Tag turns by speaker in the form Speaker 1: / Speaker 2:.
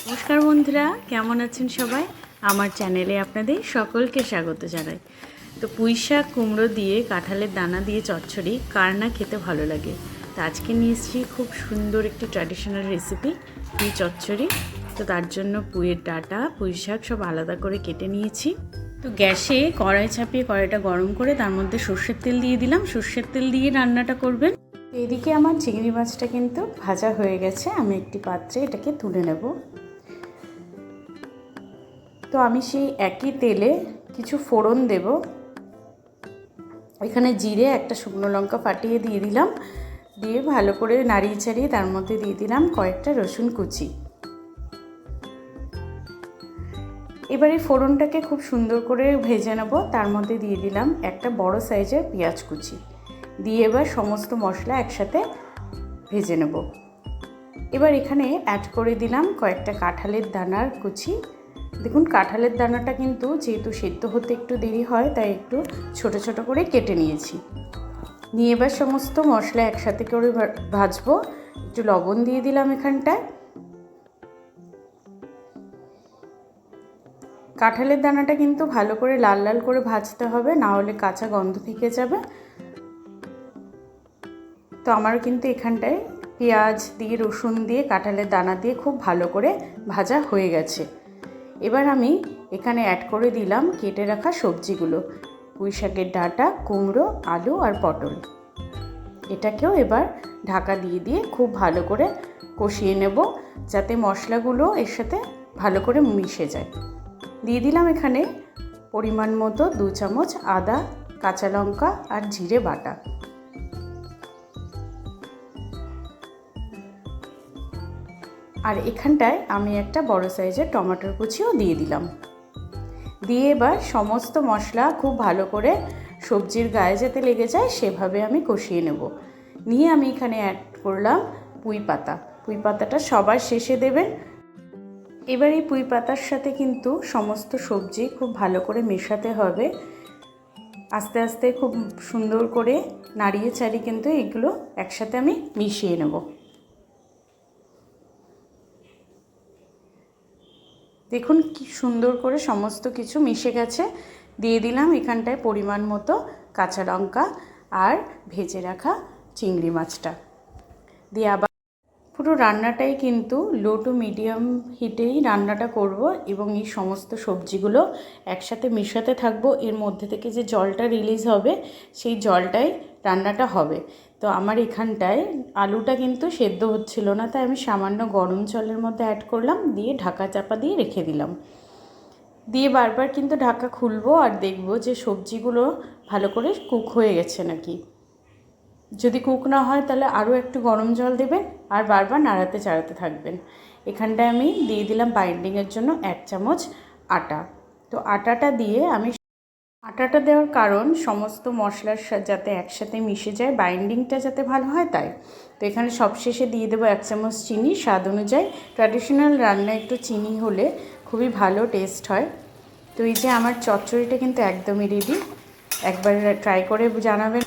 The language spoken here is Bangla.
Speaker 1: নমস্কার বন্ধুরা, কেমন আছেন সবাই? আমার চ্যানেলে আপনাদের সকলকে স্বাগত জানাই। তো পুঁই শাক কুমড়ো দিয়ে কাঁঠালের দানা দিয়ে চচ্চড়ি কার না খেতে ভালো লাগে। তো আজকে নিয়ে এসেছি খুব সুন্দর একটি ট্র্যাডিশনাল রেসিপি, পুঁই চচ্চড়ি। তো তার জন্য পুঁইয়ের ডাঁটা পুঁই শাক সব আলাদা করে কেটে নিয়েছি। তো গ্যাসে কড়াই চাপিয়ে কড়াইটা গরম করে তার মধ্যে সর্ষের তেল দিয়ে দিলাম। সর্ষের তেল দিয়ে রান্নাটা করবেন। এদিকে আমার চিংড়ি মাছটা কিন্তু ভাজা হয়ে গেছে, আমি একটি পাত্রে এটাকে তুলে নেব। তো আমি সেই একই তেলে কিছু ফোড়ন দেব। এখানে জিরে, একটা শুকনো লঙ্কা ফাটিয়ে দিয়ে দিলাম। দিয়ে ভালো করে নাড়িয়ে চাড়িয়ে তার মধ্যে দিয়ে দিলাম কয়েকটা রসুন কুচি। এবার এই ফোড়নটাকে খুব সুন্দর করে ভেজে নেব। তার মধ্যে দিয়ে দিলাম একটা বড় সাইজের পেঁয়াজ কুচি। দিয়ে এবার সমস্ত মশলা একসাথে ভেজে নেব। এবার এখানে অ্যাড করে দিলাম কয়েকটা কাঁঠালের দানার কুচি। দেখুন, কাঁঠালের দানাটা কিন্তু যেহেতু সেদ্ধ হতে একটু দেরি হয়, তাই একটু ছোট ছোট করে কেটে নিয়েছি। নিয়ে এবার সমস্ত মশলা একসাথে করে ভাজবো। একটু লবণ দিয়ে দিলাম এখানটায়। কাঁঠালের দানাটা কিন্তু ভালো করে লাল লাল করে ভাজতে হবে, না হলে কাঁচা গন্ধ থেকে যাবে। তো আমার কিন্তু এখানটায় পেঁয়াজ দিয়ে, রসুন দিয়ে, কাঁঠালের দানা দিয়ে খুব ভালো করে ভাজা হয়ে গেছে। এবার আমি এখানে অ্যাড করে দিলাম কেটে রাখা সবজিগুলো, পুঁই শাকের ডাঁটা, কুমড়ো, আলু আর পটল। এটাকেও এবার ঢাকা দিয়ে দিয়ে খুব ভালো করে কষিয়ে নেব, যাতে মশলাগুলো এর সাথে ভালো করে মিশে যায়। দিয়ে দিলাম এখানে পরিমাণ মতো 2 চামচ আদা, কাঁচা লঙ্কা আর জিরে বাটা। আর এখানটায় আমি একটা বড় সাইজের টমেটোর কুচিও দিয়ে দিলাম। দিয়ে এবার সমস্ত মশলা খুব ভালো করে সবজির গায়ে যাতে লেগে যায় সেভাবে আমি কষিয়ে নেব। নিয়ে আমি এখানে অ্যাড করলাম পুঁই পাতা। পুঁই পাতাটা সবার শেষে দেবেন। এবার এই পুঁই পাতার সাথে কিন্তু সমস্ত সবজি খুব ভালো করে মেশাতে হবে। আস্তে আস্তে খুব সুন্দর করে নাড়িয়ে চাড়িয়ে কিন্তু এগুলো একসাথে আমি মিশিয়ে নেব। দেখুন কি সুন্দর করে সমস্ত কিছু মিশে গেছে। দিয়ে দিলাম এখানটায় পরিমাণ মতো কাঁচা লঙ্কা আর ভেজে রাখা চিংড়ি মাছটা। দিয়ে আবার পুরো রান্নাটাই কিন্তু লো টু মিডিয়াম হিটেই রান্নাটা করব এবং এই সমস্ত সবজিগুলো একসাথে মেশাতে থাকবো। এর মধ্যে থেকে যে জলটা রিলিজ হবে সেই জলটাই রান্নাটা হবে। তো আমার এখানটায় আলুটা কিন্তু সেদ্ধ হচ্ছিল না, তাই আমি সামান্য গরম জলের মধ্যে অ্যাড করলাম, দিয়ে ঢাকা চাপা দিয়ে রেখে দিলাম। দিয়ে বারবার কিন্তু ঢাকা খুলবো আর দেখবো যে সবজিগুলো ভালো করে কুক হয়ে গেছে নাকি। যদি কুক না হয় তাহলে আরও একটু গরম জল দেবেন আর বারবার নাড়াতে চাড়াতে থাকবেন। এখানটায় আমি দিয়ে দিলাম বাইন্ডিংয়ের জন্য 1 চামচ আটা। তো আটাটা দিয়ে আমি আটাটা দেওয়ার কারণ সমস্ত মশলার যাতে একসাথে মিশে যায়, বাইন্ডিংটা যাতে ভালো হয় তাই। তো এখানে সবশেষে দিয়ে দেবো 1 চামচ চিনি স্বাদ অনুযায়ী। ট্র্যাডিশনাল রান্না একটু চিনি হলে খুবই ভালো টেস্ট হয়। তো এই যে আমার চচ্চড়িটা কিন্তু একদমই রেডি। একবার ট্রাই করে জানাবেন।